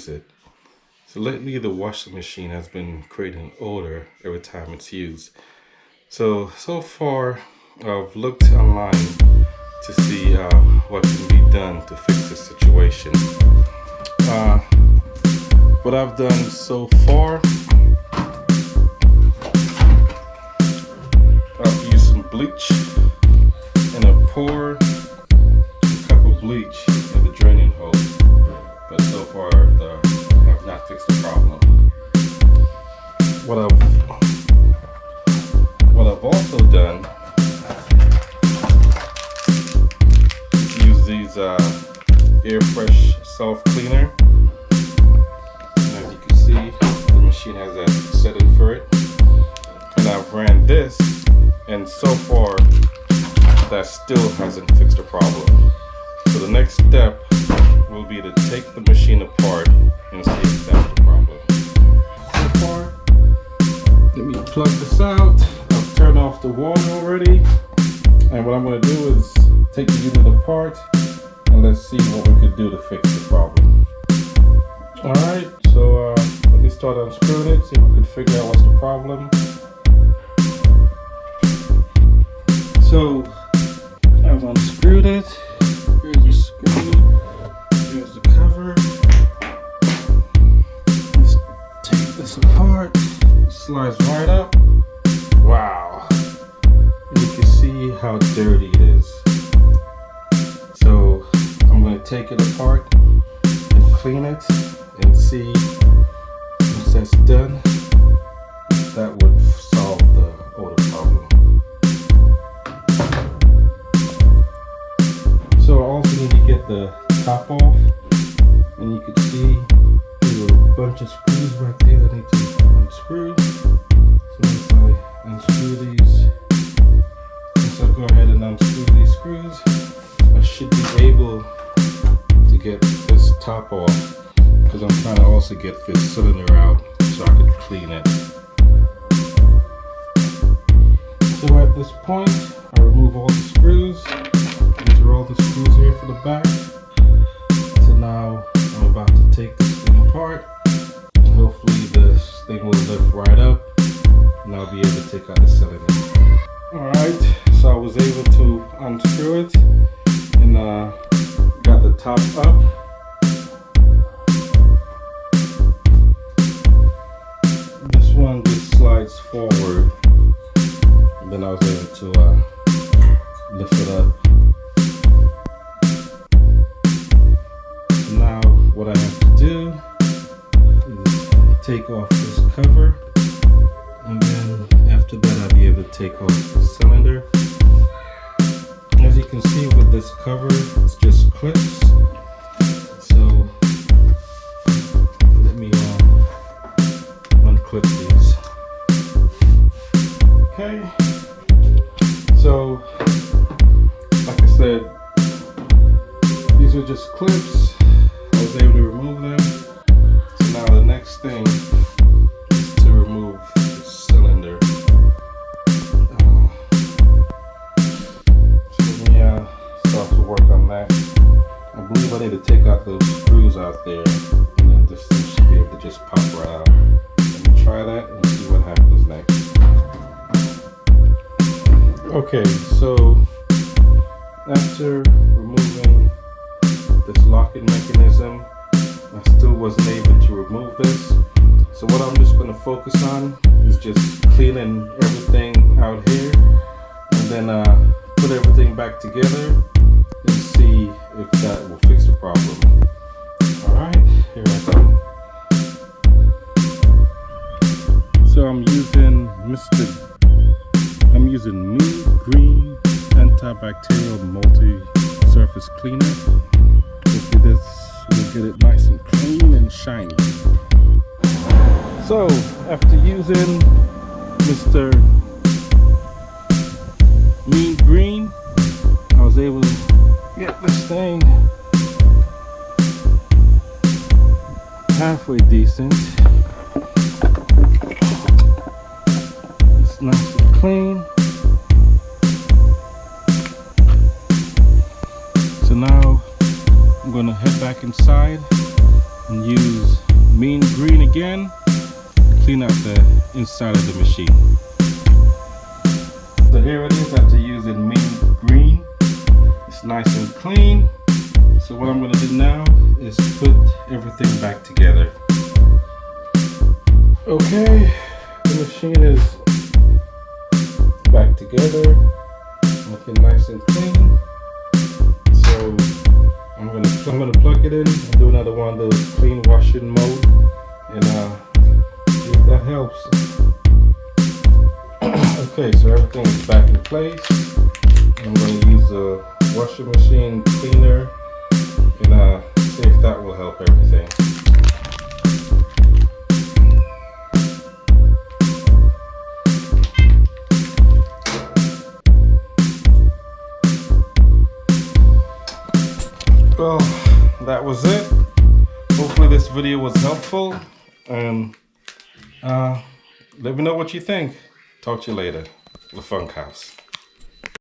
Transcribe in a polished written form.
it. So lately, the washing machine has been creating odor every time it's used. So far, I've looked online to see what can be done to fix the situation. Uh, what I've done so far, I've used some bleach and I poured a cup of bleach in the draining hole. But so far, I have not fixed the problem. What I've also done is use these air fresh self cleaner. And as you can see, the machine has a setting for it. And I've ran this, and so far, that still hasn't fixed the problem. So the next step will be to take the machine apart and see if that's the problem. So far, let me plug this out. I've turned off the water already, and what I'm going to do is take the unit apart and let's see what we could do to fix the problem. Alright, so let me start unscrewing it, see if we could figure out what's the problem. So I've unscrewed it. Here's the screw. Here's the cover. Let's take this apart. It slides right up. Wow. You can see how dirty it is. So I'm going to take it apart and clean it and see once that's done, that would solve the odor problem. So I also need to get the top off, and you can see there's a bunch of screws right there that I need to unscrew. So once I unscrew these, once I go ahead and unscrew these screws, I should be able to get this top off, because I'm trying to also get this cylinder out so I can clean it. So at this point, I remove all the screws. These are all the screws here for the back. So now I'm about to take this thing apart, and hopefully this thing will lift right up and I'll be able to take out the cylinder. Alright, so I was able to unscrew it and got the top up. This one just slides forward, and then I was able to lift it up. Now what I have to do is take off this cover, and then after that I'll be able to take off the cylinder. As you can see with this cover, it's just clips. So let me unclip these. Okay, so like I said, these are just clips. I was able to remove them. So now the next thing is to remove the cylinder. So let me start to work on that. I believe I need to take out those screws out there, and then this thing should be able to just pop right out. Let me try that and see what happens next. Okay, so after removing this locking mechanism, I still wasn't able to remove this. So what I'm just going to focus on is just cleaning everything out here, and then put everything back together and see if that will fix the problem. Alright, here I go. So I'm using Mean Green antibacterial multi-surface cleaner. Hopefully this will get it nice and clean and shiny. So after using Mr. Mean Green, I was able to get this thing halfway decent. It's nice and clean. So now I'm going to head back inside and use mean green again, clean out the inside of the machine. So here it is after using mean green. It's nice and clean. So what I'm going to do now is put everything back together. Okay, the machine is back together, looking nice and clean. So I'm gonna plug it in and do another one of those clean washing mode, and see if that helps. Okay, so everything is back in place. I'm going to use a washing machine cleaner and see if that will help everything. Well, that was it. Hopefully this video was helpful, and let me know what you think. Talk to you later. The Funk House.